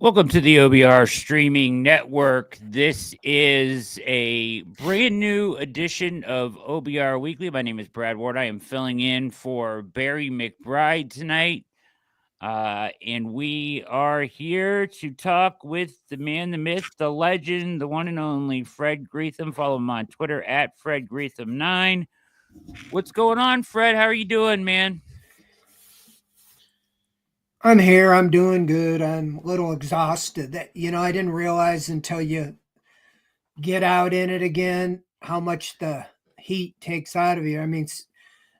Welcome to the OBR streaming network. This is a brand new edition of OBR Weekly. My name is Brad Ward. I am filling in for Barry McBride tonight. And we are here to talk with the man, the myth, the legend, the one and only Fred Greetham. Follow him on Twitter at Fred Greetham9. What's going on, Fred? How are you doing, man? I'm here. I'm doing good. I'm a little exhausted. I didn't realize until you get out in it again how much the heat takes out of you. I mean,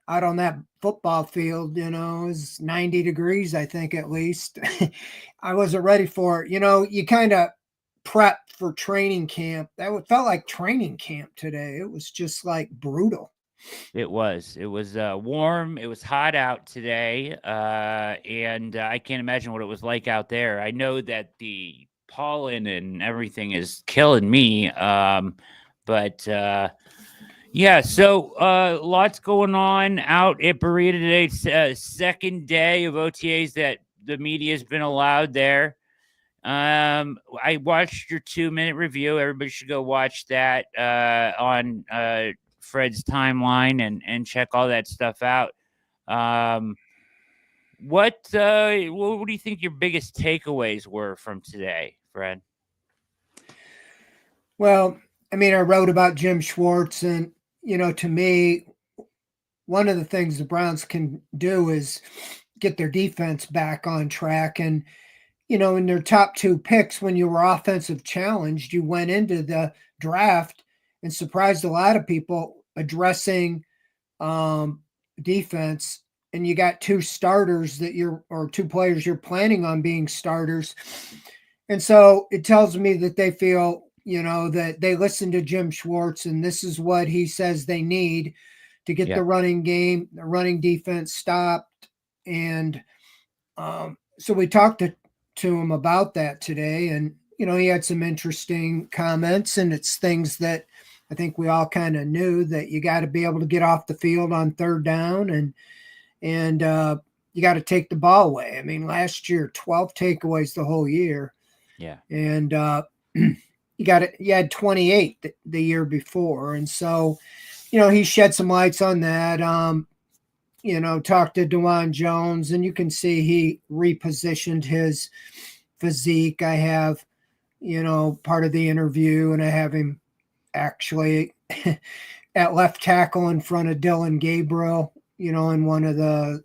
out on that football field, it's 90 degrees, I think, at least. I wasn't ready for it. You kind of prep for training camp. Felt like training camp today. It was just like brutal. It was. It was warm. It was hot out today, and I can't imagine what it was like out there. I know that the pollen and everything is killing me, but yeah. So lots going on out at Berea today. It's second day of OTAs that the media has been allowed there. I watched your 2-minute review. Everybody should go watch that on Fred's timeline and check all that stuff out. What do you think your biggest takeaways were from today, Fred? Well, I mean, I wrote about Jim Schwartz, and to me, one of the things the Browns can do is get their defense back on track. And in their top two picks, when you were offensive challenged, you went into the draft and surprised a lot of people addressing defense. And you got two starters or two players you're planning on being starters. And so it tells me that they feel, that they listen to Jim Schwartz, and this is what he says they need to get the running game, the running defense stopped. And so we talked to him about that today, and he had some interesting comments, and it's things that I think we all kind of knew, that you got to be able to get off the field on third down, and you got to take the ball away. I mean, last year 12 takeaways the whole year, and you had 28 the year before, and so he shed some lights on that. Talked to DeJuan Jones, and you can see he repositioned his physique. I have, part of the interview, and I have him actually at left tackle in front of Dylan Gabriel, in one of the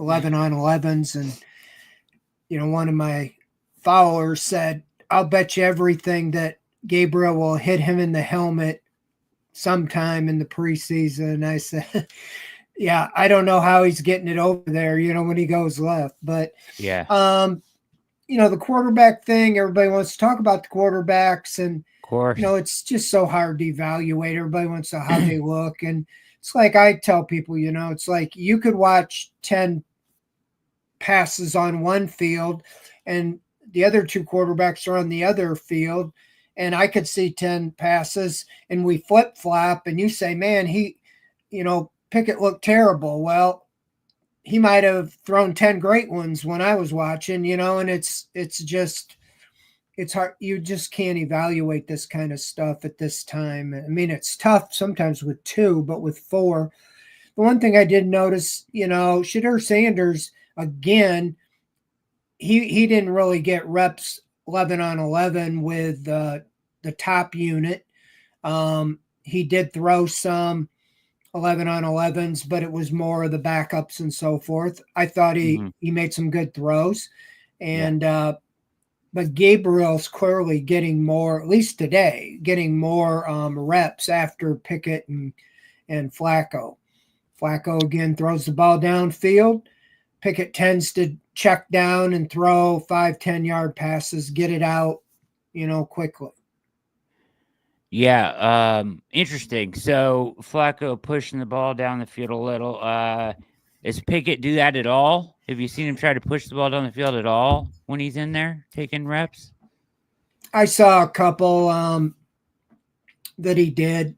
11 on 11s. And, one of my followers said, I'll bet you everything that Gabriel will hit him in the helmet sometime in the preseason. I said, yeah, I don't know how he's getting it over there, when he goes left. But, the quarterback thing, everybody wants to talk about the quarterbacks. And, of course, it's just so hard to evaluate. Everybody wants to know how they look. And it's like I tell people, it's like you could watch 10 passes on one field and the other two quarterbacks are on the other field. And I could see 10 passes and we flip-flop. And you say, man, Pickett looked terrible. Well, he might have thrown 10 great ones when I was watching, and it's hard. You just can't evaluate this kind of stuff at this time. I mean, it's tough sometimes with 2, but with 4, the one thing I did notice, Shadur Sanders, again, he didn't really get reps 11 on 11 with the top unit. He did throw some 11 on 11s, but it was more of the backups and so forth. I thought he made some good throws, and but Gabriel's clearly getting more, at least today, getting more reps after Pickett and Flacco. Flacco again throws the ball downfield. Pickett tends to check down and throw 5-10 yard passes, get it out, quickly. Yeah, interesting. So Flacco pushing the ball down the field a little. Does Pickett do that at all? Have you seen him try to push the ball down the field at all when he's in there taking reps? I saw a couple that he did.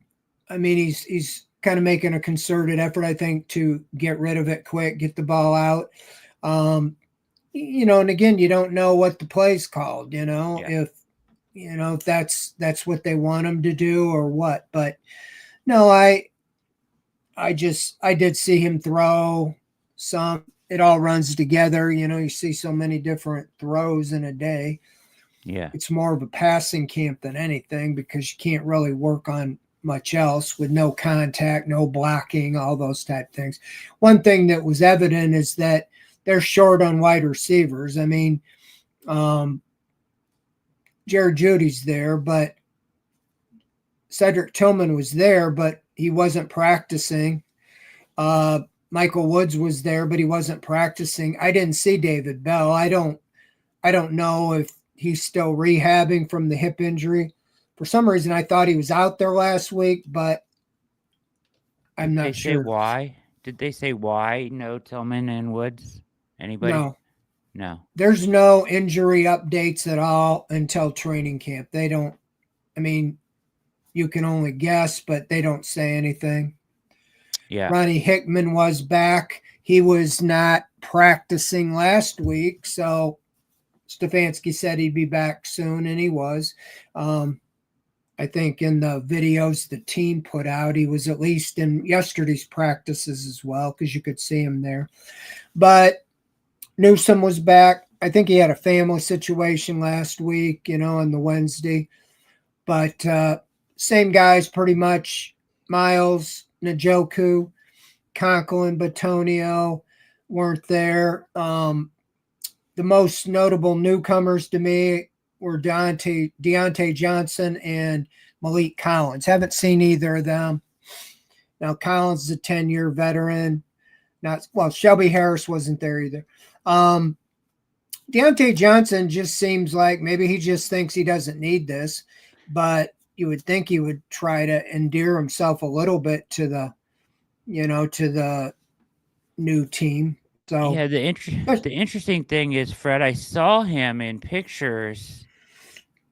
I mean, he's kind of making a concerted effort, I think, to get rid of it quick, get the ball out. and again, you don't know what the play's called, Yeah. if that's what they want him to do or what. But no, I did see him throw some. It all runs together. You see so many different throws in a day. Yeah. It's more of a passing camp than anything because you can't really work on much else with no contact, no blocking, all those type things. One thing that was evident is that they're short on wide receivers. I mean, Jared Judy's there, but Cedric Tillman was there, but he wasn't practicing. Michael Woods was there, but he wasn't practicing. I didn't see David Bell. I don't know if he's still rehabbing from the hip injury. For some reason, I thought he was out there last week, but I'm Did they not say sure. why? Did they say why? No Tillman and Woods? Anybody? No, No. there's no injury updates at all until training camp. They don't, I mean, you can only guess, but they don't say anything. Yeah. Ronnie Hickman was back. He was not practicing last week, so Stefanski said he'd be back soon, and he was. I think in the videos the team put out, he was at least in yesterday's practices as well because you could see him there. But Newsome was back. I think he had a family situation last week, on the Wednesday. But same guys pretty much. Miles, Njoku, Conklin, Batonio weren't there. The most notable newcomers to me were Deontay Johnson and Malik Collins. Haven't seen either of them. Now, Collins is a 10-year veteran. Shelby Harris wasn't there either. Deontay Johnson just seems like maybe he just thinks he doesn't need this, but you would think he would try to endear himself a little bit to the new team. So Yeah, the interesting thing is, Fred, I saw him in pictures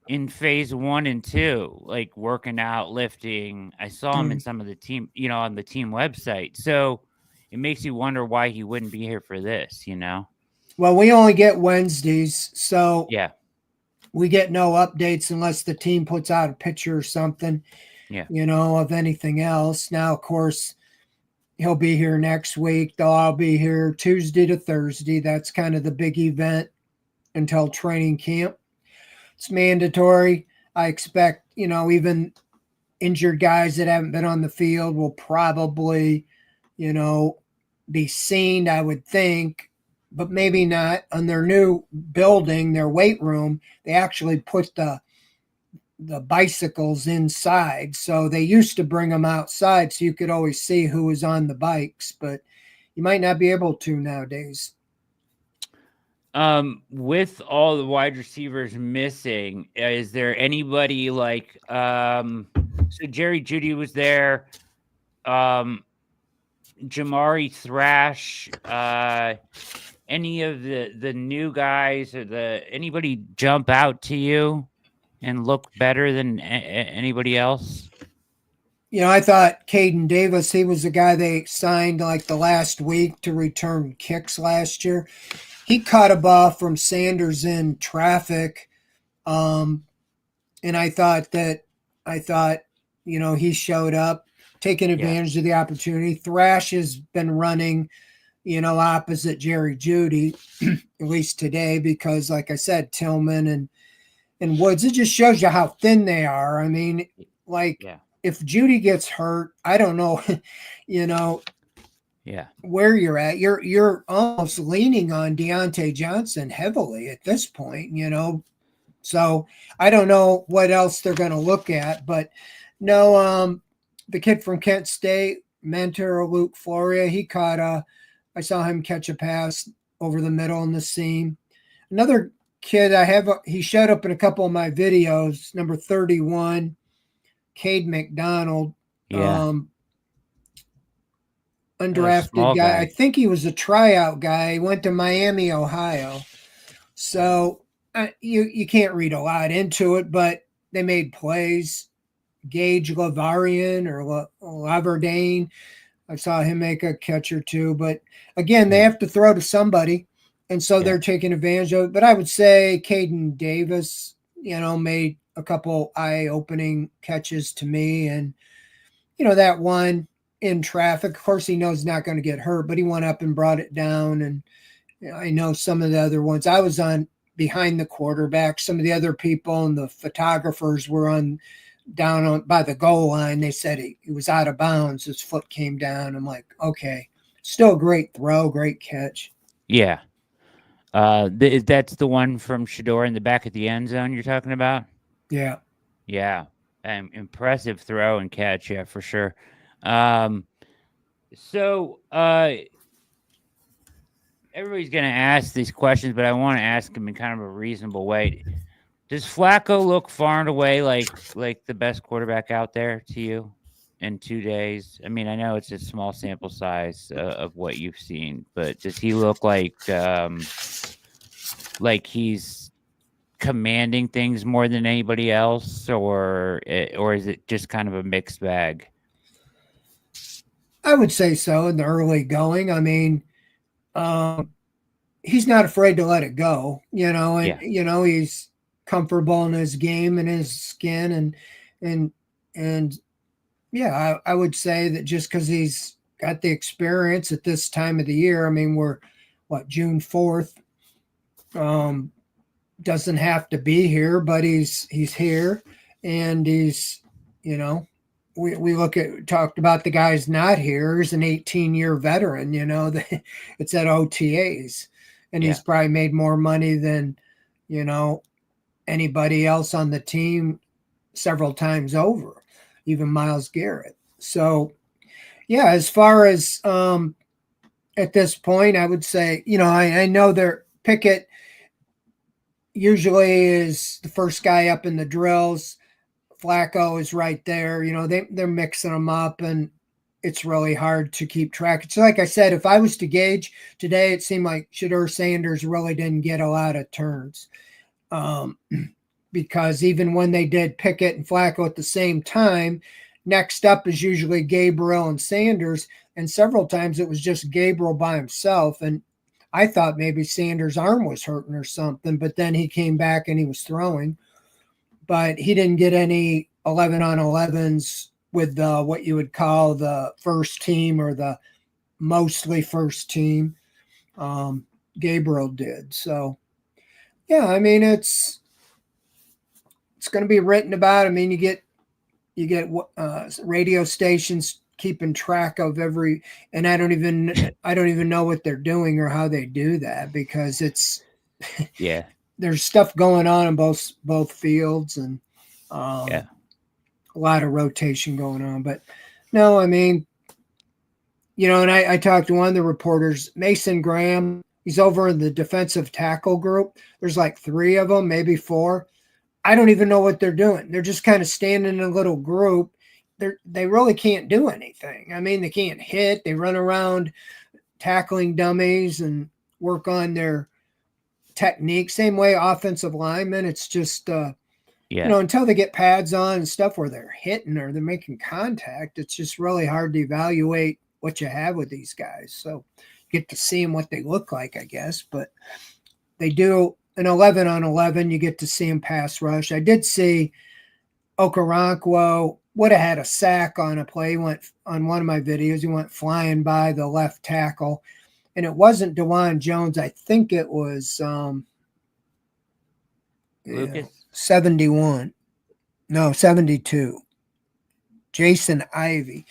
in phase 1 and 2, like working out, lifting. I saw him in some of the team, on the team website. So it makes you wonder why he wouldn't be here for this, Well, we only get Wednesdays, so Yeah. we get no updates unless the team puts out a picture or something, Yeah. of anything else. Now, of course, he'll be here next week. They'll all be here Tuesday to Thursday. That's kind of the big event until training camp. It's mandatory. I expect, even injured guys that haven't been on the field will probably, be seen, I would think, but maybe not. On their new building, their weight room, they actually put the bicycles inside. So they used to bring them outside so you could always see who was on the bikes, but you might not be able to nowadays. With all the wide receivers missing, is there anybody like so Jerry Jeudy was there, Jamari Thrash, any of the new guys or anybody jump out to you and look better than anybody else? I thought Caden Davis, he was the guy they signed like the last week to return kicks last year. He caught a ball from Sanders in traffic. And I thought, he showed up, taking advantage of the opportunity. Thrash has been running, opposite Jerry Jeudy, at least today, because like I said, Tillman and Woods, it just shows you how thin they are. I mean, if Jeudy gets hurt, I don't know, where you're at. You're almost leaning on Deontay Johnson heavily at this point, So I don't know what else they're going to look at, but no, the kid from Kent State, mentor Luke Floria, I saw him catch a pass over the middle in the seam. Another kid he showed up in a couple of my videos, number 31, Cade McDonald. Yeah. Undrafted guy. I think he was a tryout guy. He went to Miami, Ohio. So you can't read a lot into it, but they made plays. Gage Lavarian or Lavardane, I saw him make a catch or two. But again, they have to throw to somebody. And so they're taking advantage of it. But I would say Caden Davis, made a couple eye-opening catches to me. And, that one in traffic, of course, he knows he's not going to get hurt, but he went up and brought it down. And I know some of the other ones. I was on behind the quarterback. Some of the other people and the photographers were on down on by the goal line. They said he was out of bounds. His foot came down. I'm like, okay. Still a great throw, great catch. Yeah. That's the one from Shador in the back of the end zone you're talking about? Yeah. Yeah. Impressive throw and catch, yeah, for sure. So everybody's going to ask these questions, but I want to ask them in kind of a reasonable way. Does Flacco look far and away like the best quarterback out there to you in 2 days? I mean, I know it's a small sample size of what you've seen, but does he look like he's commanding things more than anybody else, or is it just kind of a mixed bag? I would say so in the early going. I mean, he's not afraid to let it go, and he's comfortable in his game and his skin, and yeah, I would say that just because he's got the experience at this time of the year. I mean, we're June 4th. Doesn't have to be here, but he's here, and he's we talked about the guy's not here. He's an 18-year veteran. It's at OTAs, and he's probably made more money than anybody else on the team several times over, even Myles Garrett. So yeah, as far as at this point, I would say I know Pickett usually is the first guy up in the drills. Flacco is right there. They're mixing them up, and it's really hard to keep track. So like I said, if I was to gauge today, it seemed like Shedeur Sanders really didn't get a lot of turns. Because even when they did Pickett and Flacco at the same time, next up is usually Gabriel and Sanders, and several times it was just Gabriel by himself. And I thought maybe Sanders' arm was hurting or something, but then he came back and he was throwing. But he didn't get any 11-on-11s with what you would call the first team or the mostly first team. Gabriel did. So, yeah, I mean, it's going to be written about. I mean, you get radio stations keeping track of every, and I don't even know what they're doing or how they do that, because it's there's stuff going on in both fields, and a lot of rotation going on. But no, I mean, and I talked to one of the reporters, Mason Graham. He's over in the defensive tackle group. There's like 3 of them, maybe 4. I don't even know what they're doing. They're just kind of standing in a little group. They really can't do anything. I mean, they can't hit. They run around tackling dummies and work on their technique. Same way offensive linemen. It's just, until they get pads on and stuff where they're hitting or they're making contact, it's just really hard to evaluate what you have with these guys. So you get to see them what they look like, I guess. But they do an 11-on-11. You get to see them pass rush. I did see Okoronkwo would have had a sack on a play. He went on one of my videos. He went flying by the left tackle, and it wasn't DeJuan Jones. I think it was Lucas 71. No, 72. Jason Ivey.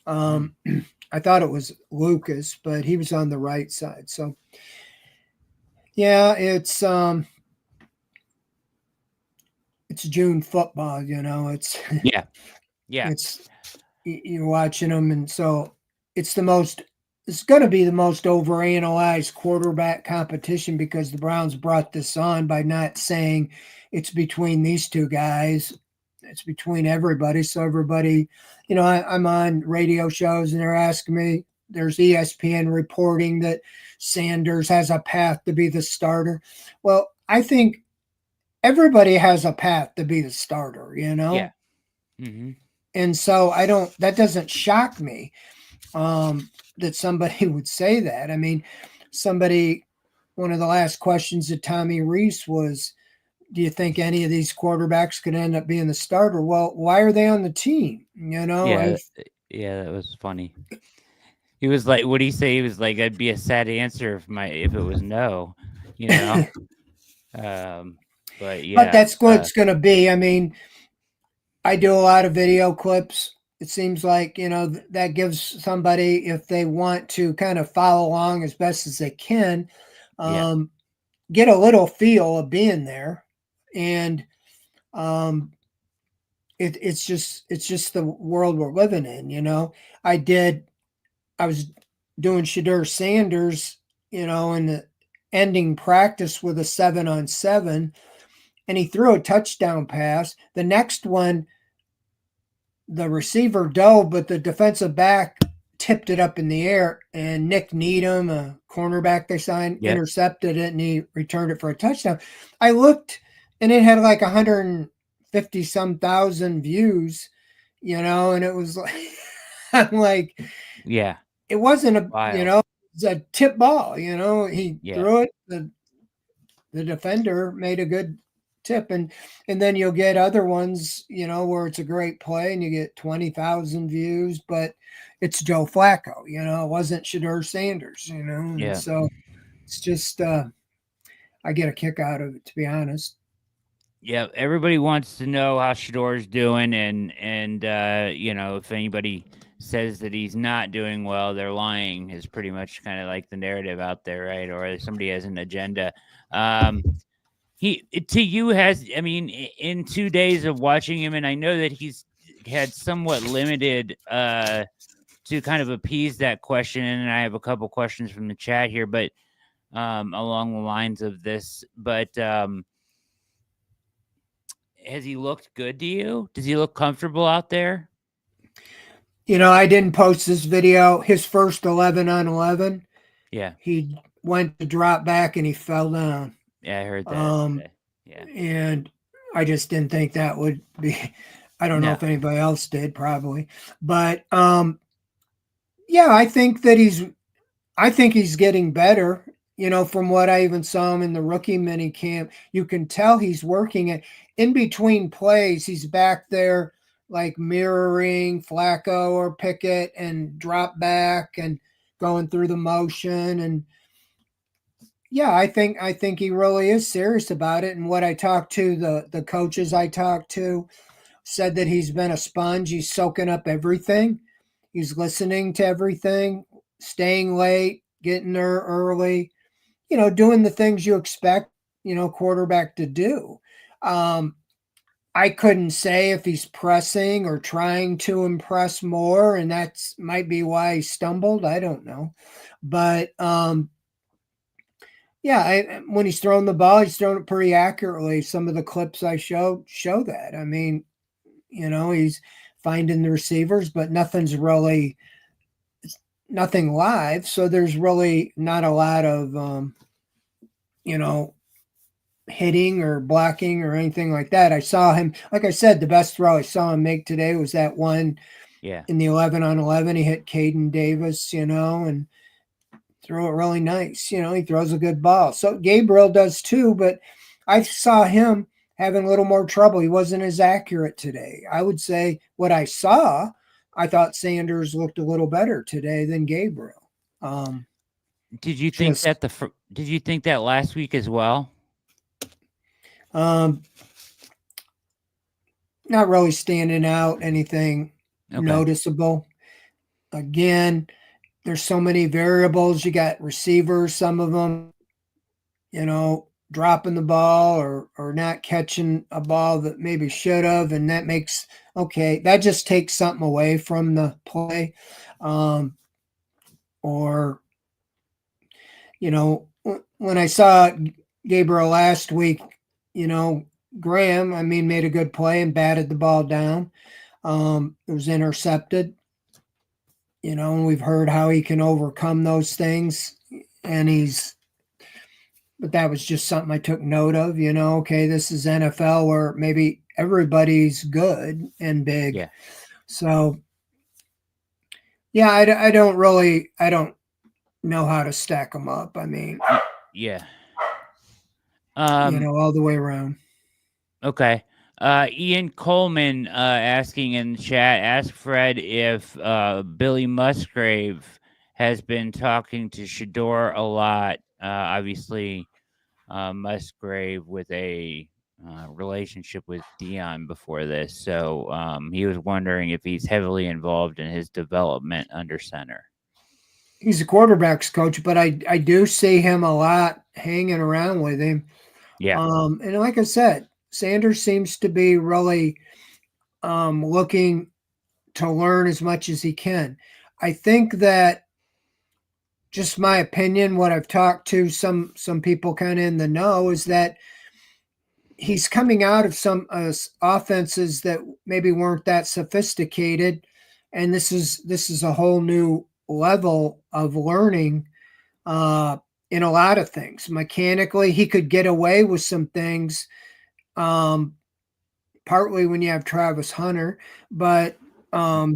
I thought it was Lucas, but he was on the right side. So yeah, it's June football, it's it's you're watching them, and so it's going to be the most overanalyzed quarterback competition, because the Browns brought this on by not saying it's between these 2 guys. It's between everybody. So everybody, I'm on radio shows and they're asking me, there's ESPN reporting that Sanders has a path to be the starter. Well, I think everybody has a path to be the starter, Yeah. Mm-hmm. And so that doesn't shock me that somebody would say that. I mean, somebody one of the last questions to Tommy Reese was, do you think any of these quarterbacks could end up being the starter? Well, why are they on the team? Yeah, yeah, that was funny. He was like, what did he say? He was like, "I'd be a sad answer if it was no," you know. Um, but but yeah, that's what it's going to be. I mean, I do a lot of video clips. It seems like, that gives somebody, if they want to kind of follow along as best as they can, yeah, get a little feel of being there. And um, it's just the world we're living in. I was doing Shadur Sanders, in the ending practice with a 7-on-7, and he threw a touchdown pass. The next one, the receiver dove, but the defensive back tipped it up in the air, and Nick Needham, a cornerback they signed, yep, intercepted it, and he returned it for a touchdown. I looked, and it had like 150 some thousand views, and it was like, I'm like, yeah, it wasn't wild, it's a tip ball. He yeah, threw it. The defender made a good tip, and then you'll get other ones, where it's a great play and you get 20,000 views, but it's Joe Flacco. It wasn't Shadur Sanders. And yeah. so it's just I get a kick out of it, to be honest. Yeah, everybody wants to know how Shador's doing, and if anybody says that he's not doing well, they're lying. Is pretty much kind of like the narrative out there, right? Or somebody has an agenda. He to you has, I mean, in 2 days of watching him, and I know that he's had somewhat limited to kind of appease that question, and I have a couple questions from the chat here, but along the lines of this, but has he looked good to you? Does he look comfortable out there? I didn't post this video. His first 11-on-11, Yeah. he went to drop back and he fell down. Yeah, I heard that Um, today. Yeah. and I just didn't think that would be. I don't know No. if anybody else did, probably, but yeah, I think he's getting better. From what I even saw him in the rookie mini camp, you can tell he's working it in between plays. He's back there like mirroring Flacco or Pickett and drop back and going through the motion. And yeah, I think he really is serious about it. And what I talked to, the coaches I talked to, said that he's been a sponge. He's soaking up everything. He's listening to everything, staying late, getting there early, doing the things you expect, quarterback to do. Um, I couldn't say if he's pressing or trying to impress more, and that's might be why he stumbled. I don't know. But yeah, when he's throwing the ball, he's throwing it pretty accurately. Some of the clips I show that. I mean, he's finding the receivers, but nothing live. So there's really not a lot of, you know, hitting or blocking or anything like that. I saw him, like I said, the best throw I saw him make today was that one Yeah. in the 11-on-11. He hit Caden Davis, and threw it really nice. He throws a good ball. So Gabriel does too, but I saw him having a little more trouble. He wasn't as accurate today. I would say what I saw, I thought Sanders looked a little better today than Gabriel. Did you think Just that did you think that last week as well? not really standing out anything Okay. noticeable. Again, there's so many variables. You got receivers, some of them, dropping the ball or not catching a ball that maybe should have, and that just takes something away from the play. Or when I saw Gabriel last week, Graham, I mean, made a good play and batted the ball down. It was intercepted. And we've heard how he can overcome those things, but that was just something I took note of. Okay, this is NFL where maybe everybody's good and big. Yeah. So yeah, I don't know how to stack them up. I mean, Yeah. you Um, know, all the way around. okay. Ian Coleman asking in the chat, ask Fred if Billy Musgrave has been talking to Shador a lot. Obviously, Musgrave with a relationship with Dion before this. So he was wondering if he's heavily involved in his development under center. He's a quarterbacks coach, but I do see him a lot hanging around with him. Yeah. And like I said, Sanders seems to be really looking to learn as much as he can. I think that, just my opinion, what I've talked to some people kind of in the know, is that he's coming out of some offenses that maybe weren't that sophisticated, and this is a whole new level of learning uh, in a lot of things. Mechanically, he could get away with some things, um, partly when you have Travis Hunter, but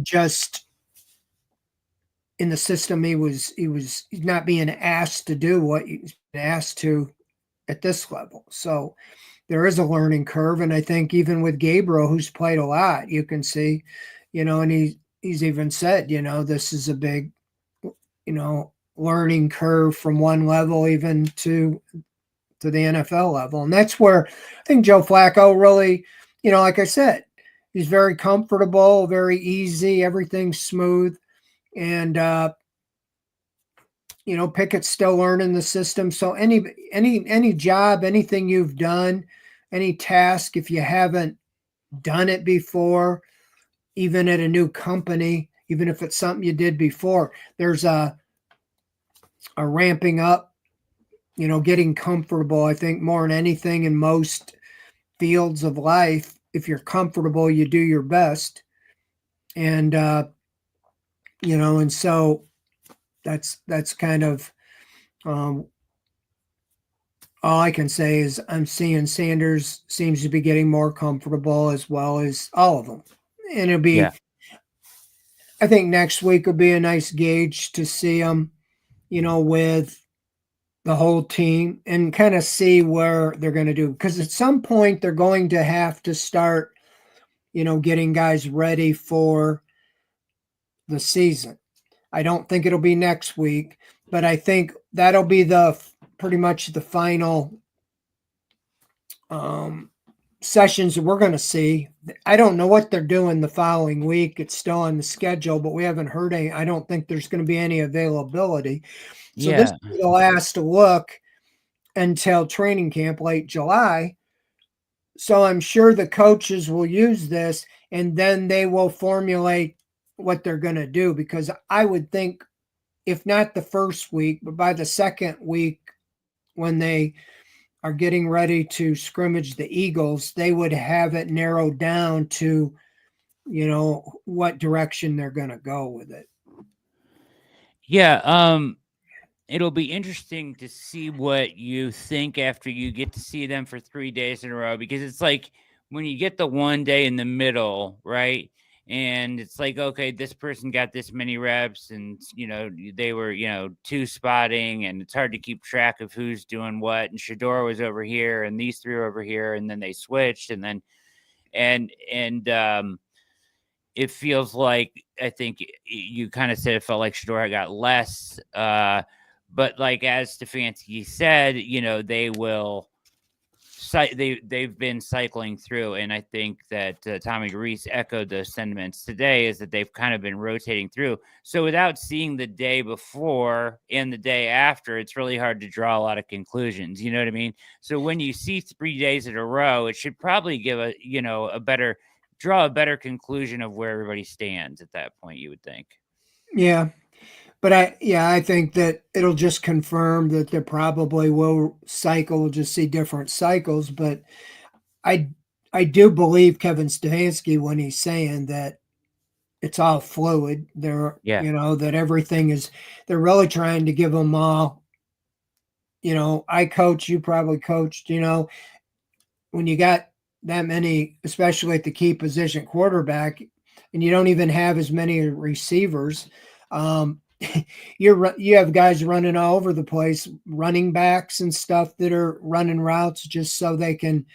just in the system, he's not being asked to do what he's been asked to at this level. So there is a learning curve, and I think even with Gabriel, who's played a lot, you can see, and he's even said, this is a big, learning curve from one level even to the NFL level. And that's where I think Joe Flacco really, like I said, he's very comfortable, very easy, everything's smooth. And Pickett's still learning the system. So any job, anything you've done, any task, if you haven't done it before, even at a new company, even if it's something you did before, there's a ramping up, getting comfortable. I think more than anything in most fields of life, if you're comfortable, you do your best. And and so that's kind of um, all I can say is I'm seeing Sanders seems to be getting more comfortable, as well as all of them. And it'll Yeah. be, I think next week will be a nice gauge to see them, with the whole team, and kind of see where they're going to do. Because at some point they're going to have to start, getting guys ready for the season. I don't think it'll be next week, but I think that'll be the pretty much the final um, sessions that we're going to see. I don't know what they're doing the following week. It's still on the schedule, but we haven't heard any. I don't think there's going to be any availability. So this Yeah. is the last look until training camp late July. So I'm sure the coaches will use this, and then they will formulate what they're going to do, because I would think, if not the first week, but by the second week, when they are getting ready to scrimmage the Eagles, they would have it narrowed down to, what direction they're going to go with it. Yeah. It'll be interesting to see what you think after you get to see them for 3 days in a row, because it's like when you get the one day in the middle, right? And it's like, okay, this person got this many reps, and they were, two spotting, and it's hard to keep track of who's doing what. And Shador was over here, and these three were over here, and then they switched, and then and it feels like, I think you kind of said it felt like Shador got less. But like as Stefanski said, they will. They've been cycling through, and I think that Tommy Reese echoed those sentiments today. Is that they've kind of been rotating through. So without seeing the day before and the day after, it's really hard to draw a lot of conclusions. You know what I mean? So when you see 3 days in a row, it should probably give draw a better conclusion of where everybody stands at that point, you would think. Yeah. But I think that it'll just confirm that there probably will cycle, just see different cycles. But I, I do believe Kevin Stefanski when he's saying that it's all fluid. Yeah. That everything is, they're really trying to give them all, I coach, you probably coached, when you got that many, especially at the key position quarterback, and you don't even have as many receivers, you have guys running all over the place, running backs and stuff that are running routes just so they can,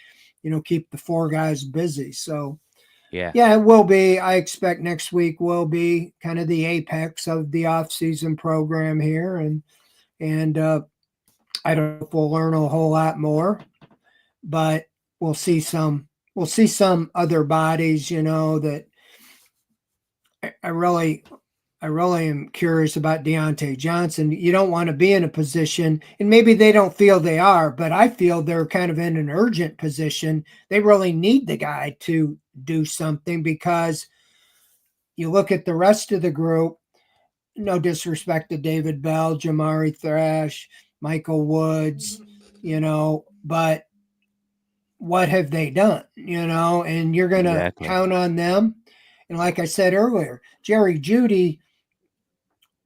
keep the four guys busy. So Yeah. yeah, it will be. I expect next week will be kind of the apex of the off-season program here, and I don't know if we'll learn a whole lot more, but we'll see some. We'll see some other bodies, that I really I really am curious about Deontay Johnson. You don't want to be in a position, and maybe they don't feel they are, but I feel they're kind of in an urgent position. They really need the guy to do something because you look at the rest of the group, no disrespect to David Bell, Jamari Thrash, Michael Woods, but what have they done? And you're going to Exactly. count on them. And like I said earlier, Jerry Jeudy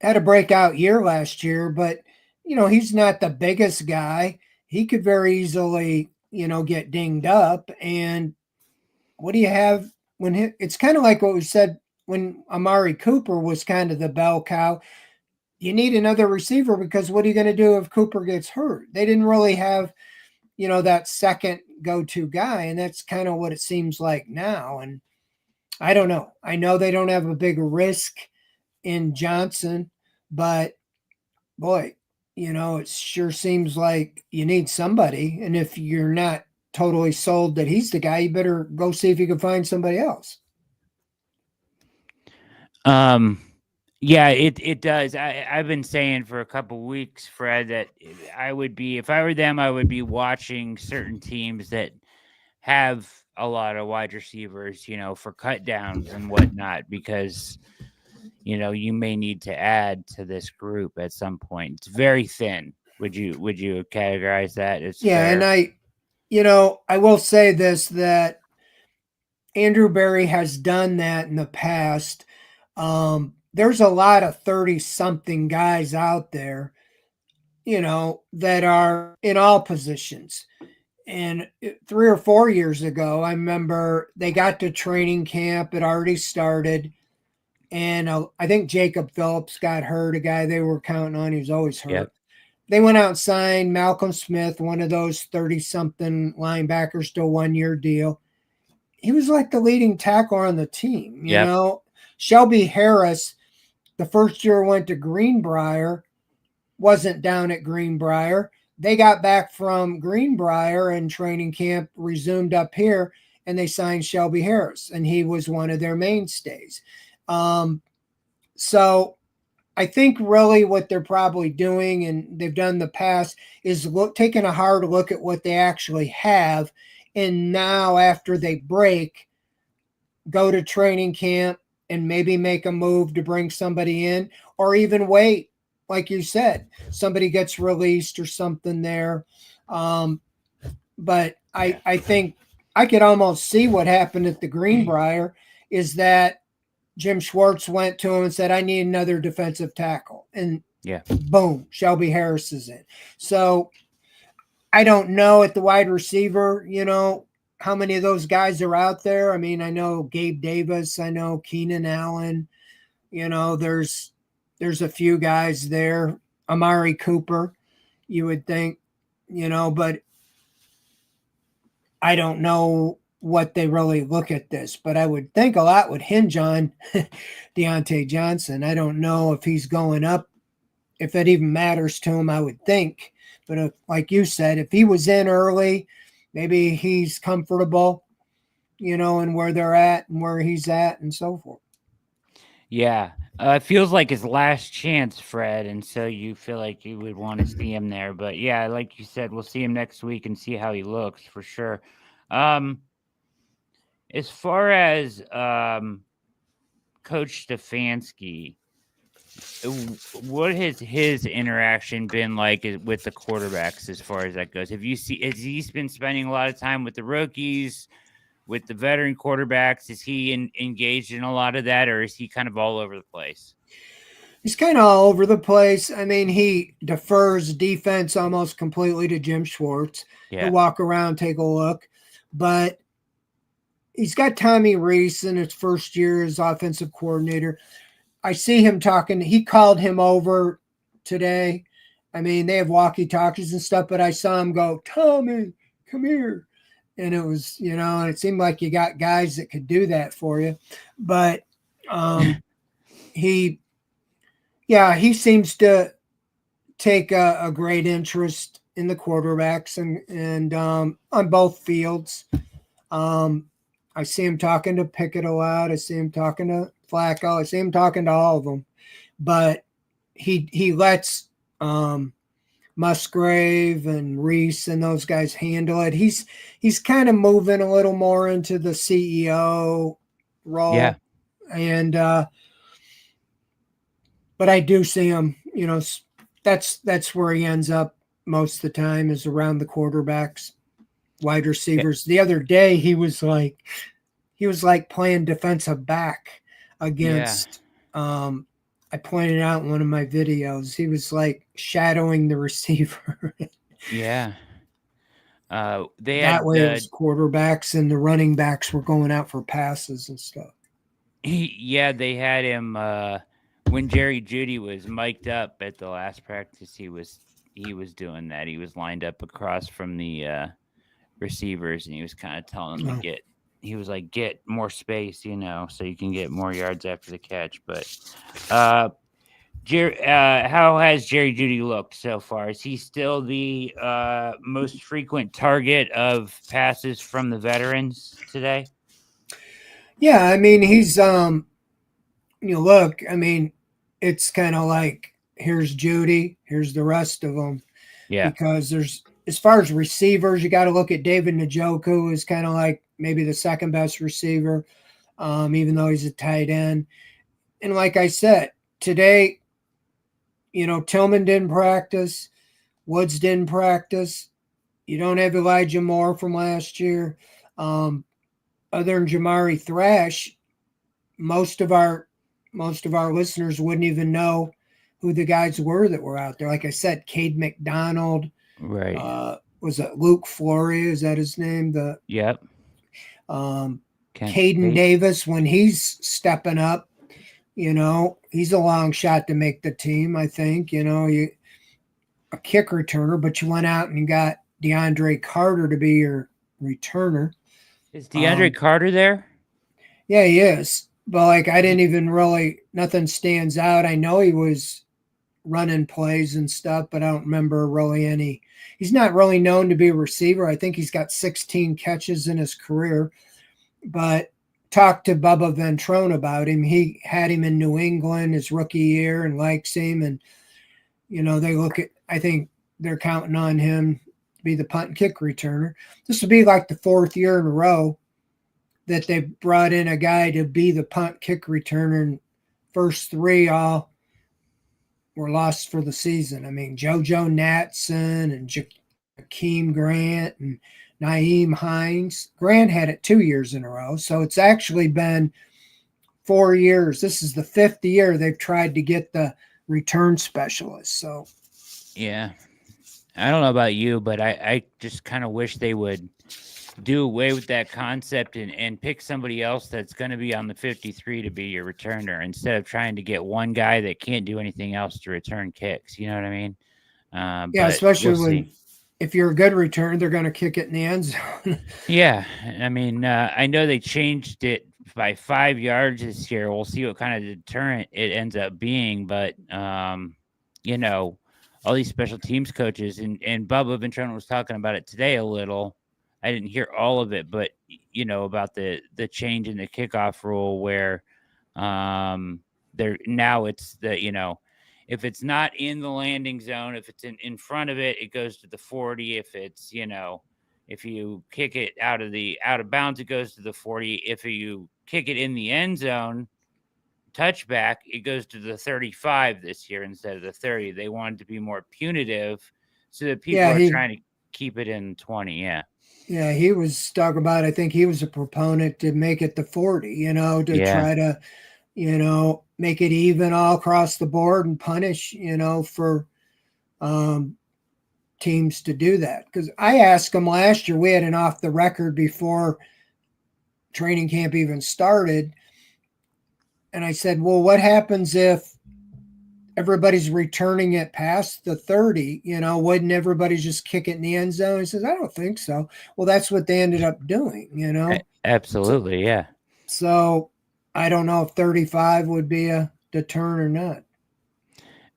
had a breakout year last year, but he's not the biggest guy. He could very easily, get dinged up. And what do you have it's kind of like what we said when Amari Cooper was kind of the bell cow. You need another receiver because what are you going to do if Cooper gets hurt? They didn't really have, that second go-to guy, and that's kind of what it seems like now. And I don't know. I know they don't have a big risk in Johnson, but boy, it sure seems like you need somebody. And if you're not totally sold that he's the guy, you better go see if you can find somebody else. Yeah, it does. I've been saying for a couple weeks, Fred, that I would be, if I were them, I would be watching certain teams that have a lot of wide receivers, for cut downs and whatnot, because you may need to add to this group at some point. It's very thin. Would you categorize that as Yeah, fair? and I will say this, that Andrew Berry has done that in the past. There's a lot of 30 something guys out there, that are in all positions. And 3 or 4 years ago, I remember they got to training camp, it already started. And I think Jacob Phillips got hurt, a guy they were counting on. He was always hurt. Yep. They went out and signed Malcolm Smith, one of those 30 something linebackers, to a 1 year deal. He was like the leading tackler on the team, Yep. Shelby Harris, the first year went to Greenbrier, wasn't down at Greenbrier. They got back from Greenbrier and training camp resumed up here, and they signed Shelby Harris, and he was one of their mainstays. So I think really what they're probably doing, and they've done in the past, is taking a hard look at what they actually have. And now after they break, go to training camp and maybe make a move to bring somebody in, or even wait, like you said, somebody gets released or something there. But I think I could almost see what happened at the Greenbrier is that Jim Schwartz went to him and said, I need another defensive tackle. And Yeah. boom, Shelby Harris is in. So I don't know at the wide receiver, how many of those guys are out there. I mean, I know Gabe Davis, I know Keenan Allen, there's a few guys there. Amari Cooper, you would think, but I don't know what they really look at this, but I would think a lot would hinge on Deontay Johnson. I don't know if he's going up, if it even matters to him, I would think. But like you said, if he was in early, maybe he's comfortable, and where they're at and where he's at and so forth. Yeah. It feels like his last chance, Fred, and so you feel like you would want to see him there. But yeah, like you said, we'll see him next week and see how he looks for sure. As far as Coach Stefanski, what has his interaction been like with the quarterbacks as far as that goes? Has he been spending a lot of time with the rookies, with the veteran quarterbacks? Is he engaged in a lot of that, or is he kind of all over the place? He's kind of all over the place. I mean, he defers defense almost completely to Jim Schwartz. Yeah. He'll walk around, take a look. But he's got Tommy Reese in his first year as offensive coordinator. I see him talking. He called him over today. I mean, they have walkie-talkies and stuff, but I saw him go, Tommy, come here. And it was, and it seemed like you got guys that could do that for you. But he seems to take a great interest in the quarterbacks and on both fields. I see him talking to Pickett a lot. I see him talking to Flacco. I see him talking to all of them. But he lets Musgrave and Reese and those guys handle it. He's kind of moving a little more into the CEO role. Yeah. And but I do see him, that's where he ends up most of the time, is around the quarterbacks, wide receivers. The other day he was like playing defensive back against I pointed out in one of my videos, he was like shadowing the receiver. Yeah. They that had way it was quarterbacks and the running backs were going out for passes and stuff. They had him when Jerry Jeudy was mic'd up at the last practice. He was doing that. He was lined up across from the receivers, and he was kind of telling them to get more space, so you can get more yards after the catch. But how has Jerry Jeudy looked so far? Is he still the most frequent target of passes from the veterans today? Yeah, I mean, he's look, I mean, it's kind of like, here's Jeudy, here's the rest of them. Yeah. Because as far as receivers, you got to look at David Njoku is kind of like maybe the second best receiver, even though he's a tight end. And like I said, today, Tillman didn't practice. Woods didn't practice. You don't have Elijah Moore from last year. Other than Jamari Thrash, most of our listeners wouldn't even know who the guys were that were out there. Like I said, Cade McDonald. Right. Was it Luke Flory? Is that his name? Yep. Caden Davis, when he's stepping up, he's a long shot to make the team, I think. A kick returner, but you went out and you got DeAndre Carter to be your returner. Is DeAndre Carter there? Yeah, he is. But I didn't even really, nothing stands out. I know he was running plays and stuff, but I don't remember really any. He's not really known to be a receiver. I think he's got 16 catches in his career. But talked to Bubba Ventrone about him. He had him in New England his rookie year and likes him. And, I think they're counting on him to be the punt and kick returner. This will be like the fourth year in a row that they brought in a guy to be the punt kick returner, and first three all were lost for the season. I mean, JoJo Natson and Jakeem Grant and Naeem Hines. Grant had it 2 years in a row, so it's actually been 4 years. This is the fifth year they've tried to get the return specialist. So, yeah, I don't know about you, but I just kind of wish they would do away with that concept and pick somebody else that's going to be on the 53 to be your returner, instead of trying to get one guy that can't do anything else to return kicks. You know what I mean? Yeah, especially if you're a good returner, they're going to kick it in the end zone. Yeah, I mean, I know they changed it by 5 yards this year. We'll see what kind of deterrent it ends up being, but all these special teams coaches and Bubba Ventrone was talking about it today a little. I didn't hear all of it, but about the change in the kickoff rule where there now it's the if it's not in the landing zone, if it's in front of it, it goes to the 40. If it's if you kick it out of bounds, it goes to the 40. If you kick it in the end zone, touchback, it goes to the 35 this year instead of the 30. They wanted to be more punitive so that people are trying to keep it in 20. Yeah, he was talking about, I think he was a proponent to make it the 40, try to, make it even all across the board and punish, for teams to do that. Because I asked him last year, we had an off the record before training camp even started. And I said, well, what happens if everybody's returning it past the 30? Wouldn't everybody just kick it in the end zone? He says, I don't think so. Well, that's what they ended up doing. So, Absolutely, yeah. so I don't know if 35 would be a deterrent or not.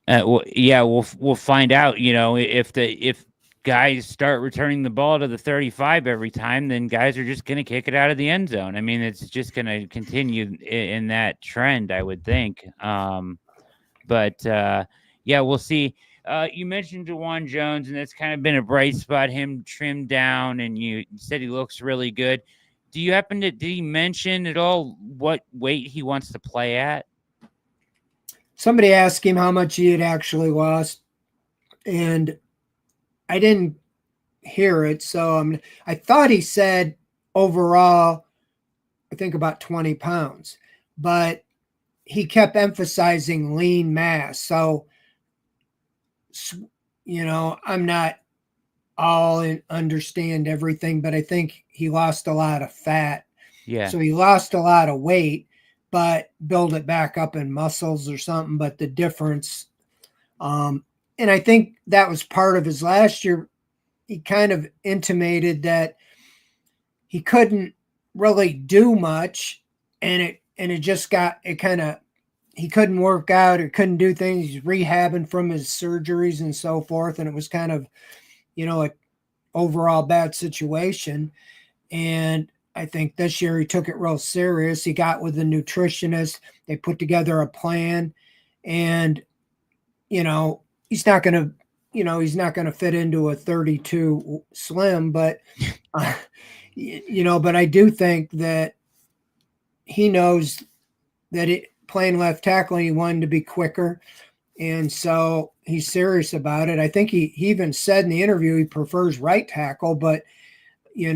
Well, yeah, we'll find out. If guys start returning the ball to the 35 every time, then guys are just going to kick it out of the end zone. I mean, it's just going to continue in that trend, I would think. But yeah, we'll see. You mentioned Dewan Jones, and that's kind of been a bright spot. Him trimmed down, and you said he looks really good. Did he mention at all what weight he wants to play at? Somebody asked him how much he had actually lost, and I didn't hear it. So I thought he said overall, I think about 20 pounds, but he kept emphasizing lean mass. So, I'm not all in, understand everything, but I think he lost a lot of fat. Yeah. So he lost a lot of weight, but build it back up in muscles or something. But the difference, and I think that was part of his last year. He kind of intimated that he couldn't really do much, and it just got it kind of he couldn't work out or couldn't do things. He's rehabbing from his surgeries and so forth, and it was kind of a overall bad situation. And I think this year he took it real serious. He got with a nutritionist. They put together a plan, and he's not going to he's not going to fit into a 32 slim, but but I do think that he knows that playing left tackle, he wanted to be quicker, and so he's serious about it. I think he even said in the interview he prefers right tackle, but he's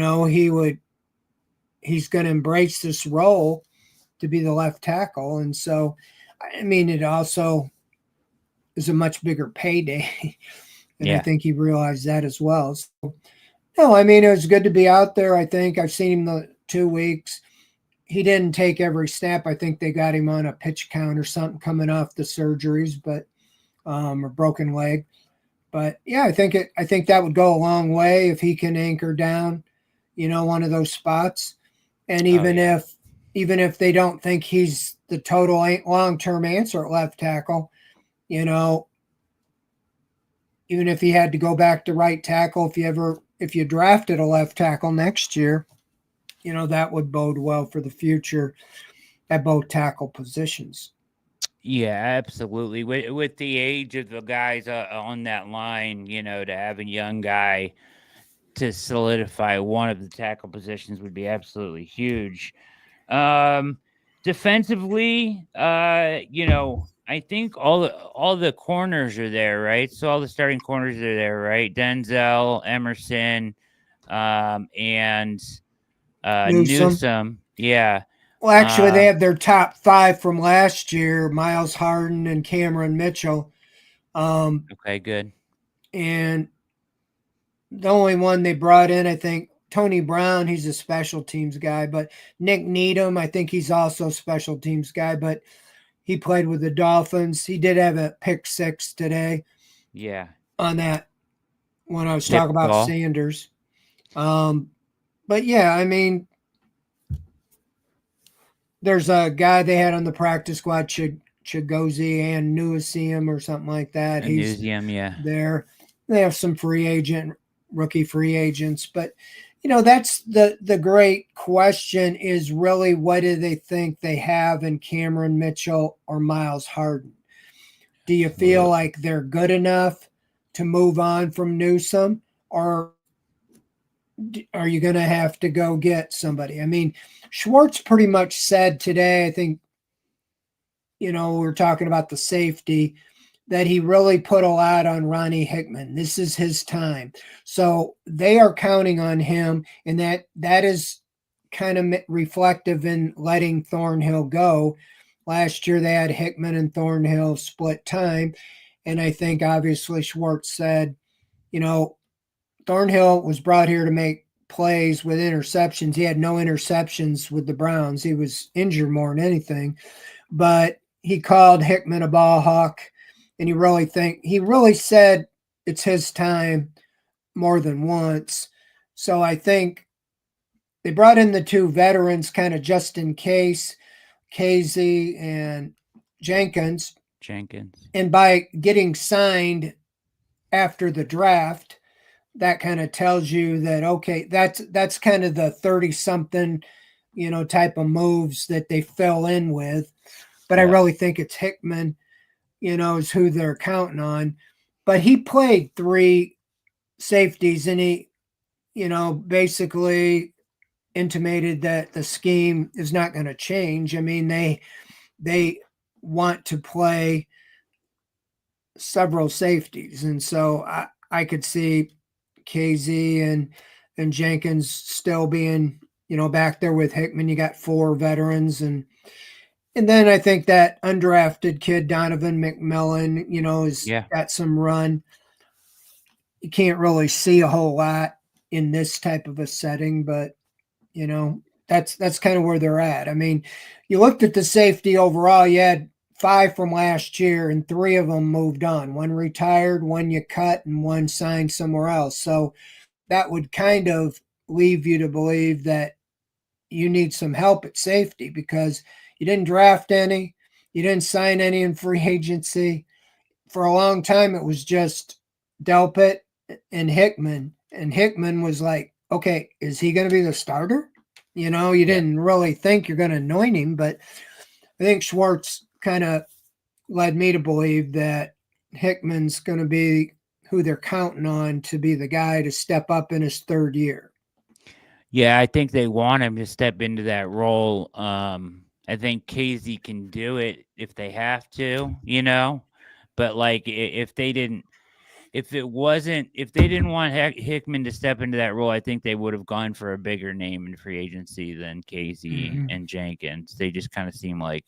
going to embrace this role to be the left tackle. And so, I mean, it also is a much bigger payday. And Yeah. I think he realized that as well. So, no, I mean, it was good to be out there. I think I've seen him the 2 weeks. He didn't take every snap. I think they got him on a pitch count or something coming off the surgeries, but or broken leg. But yeah, I think that would go a long way if he can anchor down, one of those spots. And even if they don't think he's the total long-term answer at left tackle, even if he had to go back to right tackle, if you drafted a left tackle next year, that would bode well for the future at both tackle positions. Yeah, absolutely. With the age of the guys on that line, to have a young guy to solidify one of the tackle positions would be absolutely huge. Defensively, I think all the corners are there, right? So all the starting corners are there, right? Denzel, Emerson, and Newsome. Yeah. Well, actually, they have their top 5 from last year: Miles Harden and Cameron Mitchell. Okay, good. And the only one they brought in, I think, Tony Brown, he's a special teams guy, but Nick Needham, I think he's also a special teams guy, but he played with the Dolphins. He did have a pick 6 today. Yeah. On that when I was talking about Sanders. But yeah, I mean, there's a guy they had on the practice squad, Chigozie and Newsome or something like that. He's yeah. there. They have some rookie free agents, but that's the great question is really what do they think they have in Cameron Mitchell or Miles Harden? Do you feel like they're good enough to move on from Newsome, or are you going to have to go get somebody? I mean, Schwartz pretty much said today, I think, we're talking about the safety, that he really put a lot on Ronnie Hickman. This is his time. So they are counting on him, and that is kind of reflective in letting Thornhill go. Last year they had Hickman and Thornhill split time, and I think obviously Schwartz said, Thornhill was brought here to make plays with interceptions. He had no interceptions with the Browns. He was injured more than anything. but he called Hickman a ball hawk, and he really said it's his time more than once. So I think they brought in the two veterans kind of just in case, Casey and Jenkins. Jenkins. And by getting signed after the draft, that kind of tells you that okay, that's kind of the 30 something, type of moves that they fell in with. But I Yeah. really think it's Hickman, is who they're counting on. But he played three safeties and he, basically intimated that the scheme is not going to change. I mean, they want to play several safeties, and so I could see KZ and Jenkins still being back there with Hickman. You got four veterans, and then I think that undrafted kid Donovan McMillan, has Yeah. got some run. You can't really see a whole lot in this type of a setting, but you know that's kind of where they're at. I mean, you looked at the safety overall. You had five from last year, and three of them moved on. One retired, one you cut, and one signed somewhere else. So that would kind of leave you to believe that you need some help at safety because you didn't draft any, you didn't sign any in free agency. For a long time, it was just Delpit and Hickman. And Hickman was like, okay, is he going to be the starter? You Yeah. didn't really think you're going to anoint him, but I think Schwartz kind of led me to believe that Hickman's going to be who they're counting on to be the guy to step up in his third year. Yeah, I think they want him to step into that role. I think Casey can do it if they have to, but like if they didn't, if they didn't want Hickman to step into that role, I think they would have gone for a bigger name in free agency than Casey Mm-hmm. and Jenkins. They just kind of seem like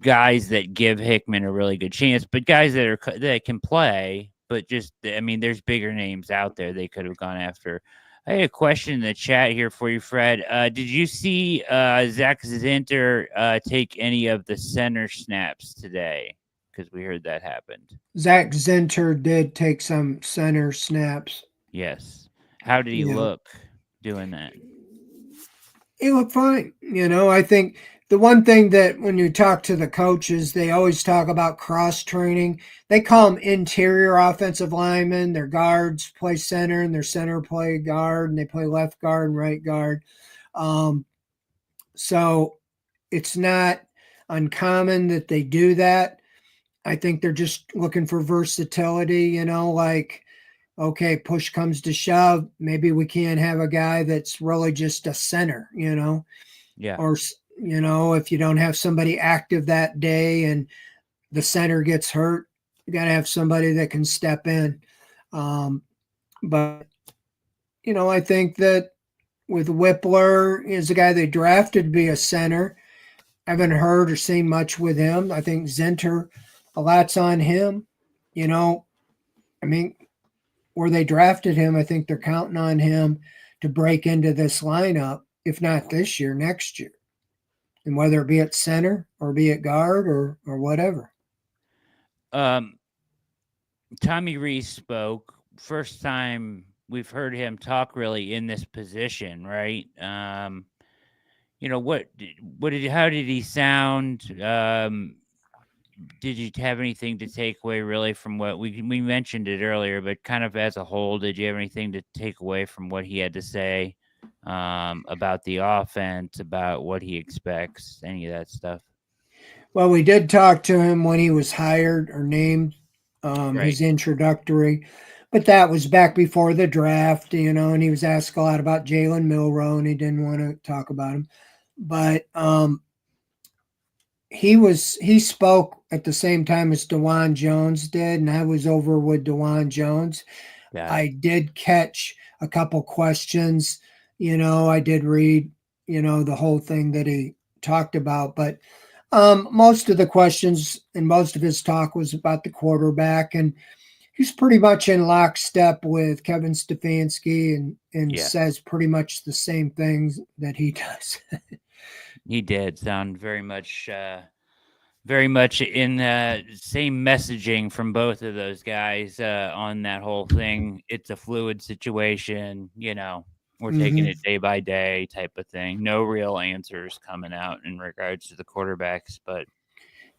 guys that give Hickman a really good chance, but guys that can play. But just, I mean, there's bigger names out there they could have gone after. I had a question in the chat here for you, Fred. Did you see Zach Zinter take any of the center snaps today? Because we heard that happened. Zach Zinter did take some center snaps. Yes. How did he You know, look doing that? he looked fine. I think the one thing that when you talk to the coaches, they always talk about cross training. They call them interior offensive linemen. Their guards play center and their center play guard, and they play left guard and right guard. Um, so it's not uncommon that they do that. I think they're just looking for versatility, like, okay, push comes to shove. Maybe we can't have a guy that's really just a center, Yeah. or, if you don't have somebody active that day and the center gets hurt, you got to have somebody that can step in. But, I think that with Whippler is a guy they drafted to be a center. I haven't heard or seen much with him. I think Zinter, a lot's on him. I mean, where they drafted him, I think they're counting on him to break into this lineup, if not this year, next year. And whether it be at center or be at guard or whatever. Um, Tommy Reese spoke. First time we've heard him talk really in this position, right? How did he sound? Did you have anything to take away really from what we mentioned it earlier, but kind of as a whole, did you have anything to take away from what he had to say about the offense, about what he expects, any of that stuff? Well, we did talk to him when he was hired or named, Right. his introductory, but that was back before the draft, and he was asked a lot about Jalen Milroe, and he didn't want to talk about him. But he spoke at the same time as DeJuan Jones did, and I was over with DeJuan Jones. Got it. I did catch a couple questions. I did read, the whole thing that he talked about, but most of the questions and most of his talk was about the quarterback, and he's pretty much in lockstep with Kevin Stefanski and Yeah. says pretty much the same things that he does. He did sound very much in the same messaging from both of those guys on that whole thing. It's a fluid situation, we're taking Hmm. it day by day type of thing. No real answers coming out in regards to the quarterbacks, but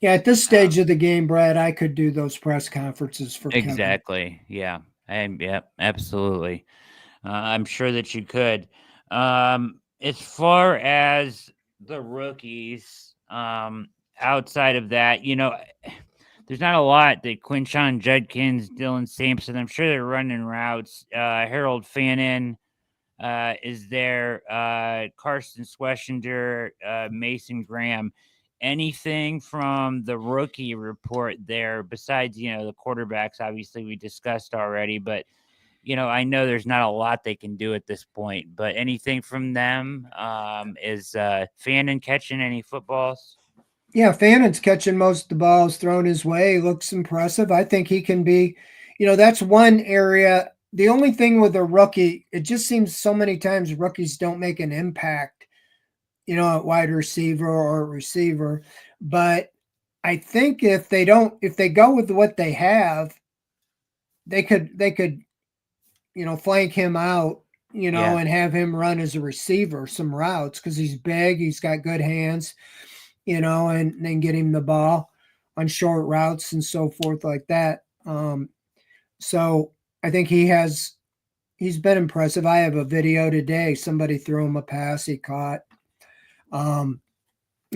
Yeah, at this stage of the game, Brad, I could do those press conferences for Kevin. exactly. Yeah. Yeah, absolutely. I'm sure that you could. As far as the rookies, outside of that, there's not a lot that Quinshon Judkins, Dylan Sampson, I'm sure they're running routes. Harold Fannin is there, Carson Schwessinger, Mason Graham. Anything from the rookie report there besides, the quarterbacks, obviously, we discussed already, but I know there's not a lot they can do at this point, but anything from them, is Fannin catching any footballs? Yeah, Fannon's catching most of the balls thrown his way. He looks impressive. I think he can be, that's one area. The only thing with a rookie, it just seems so many times rookies don't make an impact, at wide receiver or receiver. But I think if they go with what they have, they could flank him out, Yeah, and have him run as a receiver some routes because he's big, he's got good hands, and then get him the ball on short routes and so forth like that. So I think he's been impressive. I have a video today. Somebody threw him a pass he caught. Um,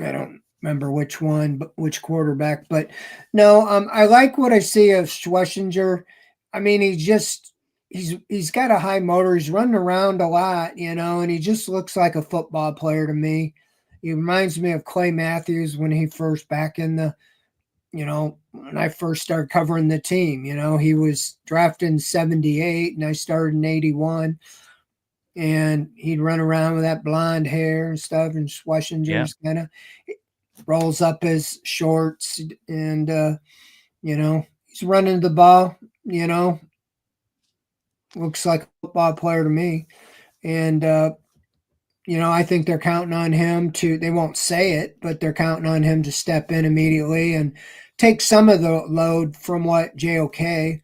I don't remember which one, but which quarterback. But no, I like what I see of Schwessinger. I mean, he's got a high motor. He's running around a lot, and he just looks like a football player to me. He reminds me of Clay Matthews when he first back in the, when I first started covering the team. He was drafted in 78 and I started in 81. And he'd run around with that blonde hair and stuff, and yeah, Schwessinger's kind of rolls up his shorts and he's running the ball, looks like a football player to me. And I think they're counting on him to, they won't say it, but they're counting on him to step in immediately and take some of the load from what JOK.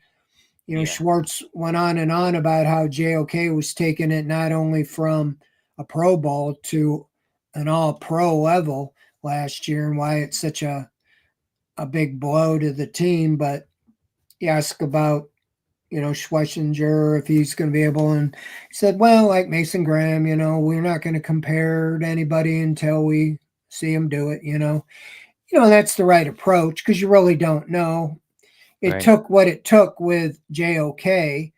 yeah, Schwartz went on and on about how JOK was taking it not only from a Pro Bowl to an all pro level last year and why it's such a big blow to the team. But he asked about, Schwessinger, if he's going to be able, and he said, well, like Mason Graham, we're not going to compare to anybody until we see him do it, that's the right approach because you really don't know. It right. took what it took with JOK,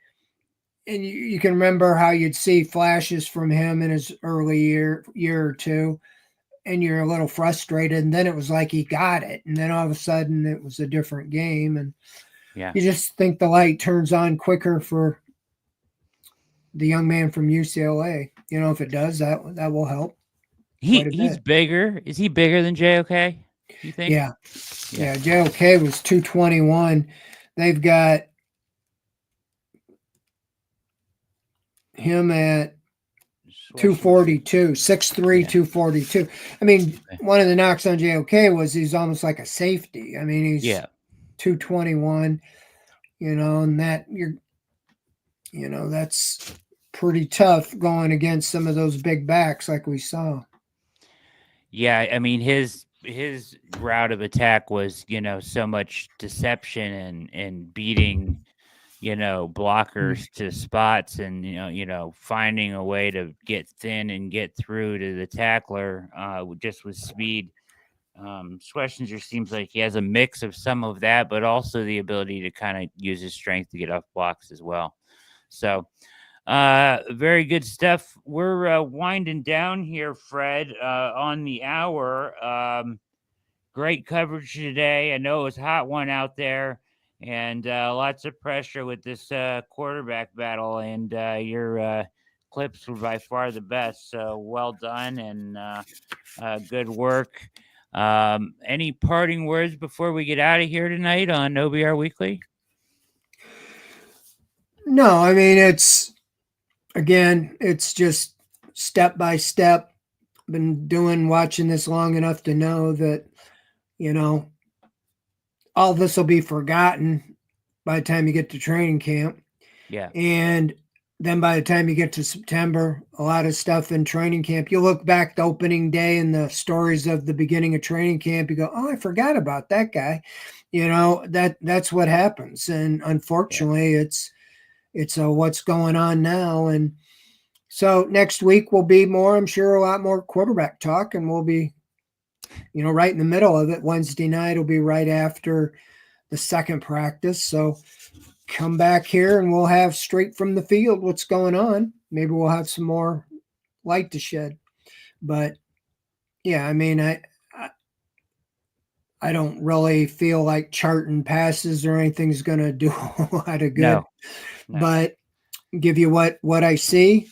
and you can remember how you'd see flashes from him in his early year or two, and you're a little frustrated, and then it was like he got it, and then all of a sudden it was a different game, and Yeah. you just think the light turns on quicker for the young man from UCLA. If it does, that will help quite a He's bit. bigger. Is he bigger than JOK? You think? Yeah, Yeah. yeah. JOK was 221. They've got him at Schwessinger. 242, 6'3", Yeah. 242. I mean, Okay. one of the knocks on JOK was he's almost like a safety. I mean, he's Yeah. 221, and that's pretty tough going against some of those big backs like we saw. Yeah, I mean his route of attack was, so much deception and beating, Mm. blockers to spots and finding a way to get thin and get through to the tackler just with speed. Schlesinger seems like he has a mix of some of that, but also the ability to kind of use his strength to get off blocks as well. So, very good stuff. We're winding down here, Fred, on the hour. Great coverage today. I know it was a hot one out there, and lots of pressure with this quarterback battle. And your clips were by far the best. So well done and good work. Any parting words before we get out of here tonight on OBR Weekly? No, I mean it's just step by step been watching this long enough to know that, you know, all this will be forgotten by the time you get to training camp. Yeah. And then by the time you get to September, a lot of stuff in training camp, you look back to opening day and the stories of the beginning of training camp, you go, oh, I forgot about that guy. That's what happens. And unfortunately, it's what's going on now. And so next week will be more, I'm sure, a lot more quarterback talk, and we'll be, right in the middle of it. Wednesday night will be right after the second practice. So come back here and we'll have straight from the field what's going on. Maybe we'll have some more light to shed. But yeah, I mean, I don't really feel like charting passes or anything's going to do a lot of good. No. But give you what I see.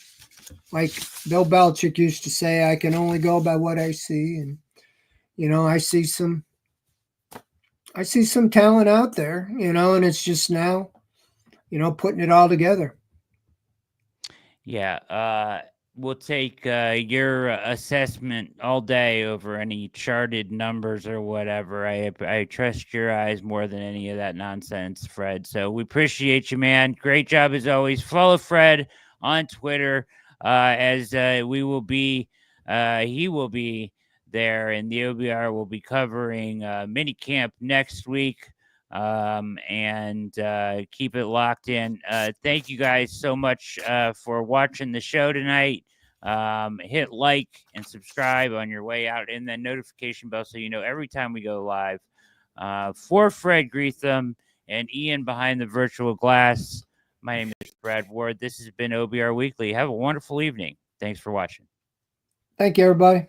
Like Bill Belichick used to say, I can only go by what I see. And, I see some talent out there, and it's just now, putting it all together. Yeah. We'll take your assessment all day over any charted numbers or whatever. I trust your eyes more than any of that nonsense, Fred. So we appreciate you, man. Great job as always. Follow Fred on Twitter as we will be. He will be there, and the OBR will be covering mini camp next week. And keep it locked in. Thank you guys so much for watching the show tonight. Hit like and subscribe on your way out, and then notification bell so you know every time we go live. For Fred Greetham and Ian behind the virtual glass, my name is Brad Ward. This has been OBR Weekly. Have a wonderful evening. Thanks for watching. Thank you, everybody.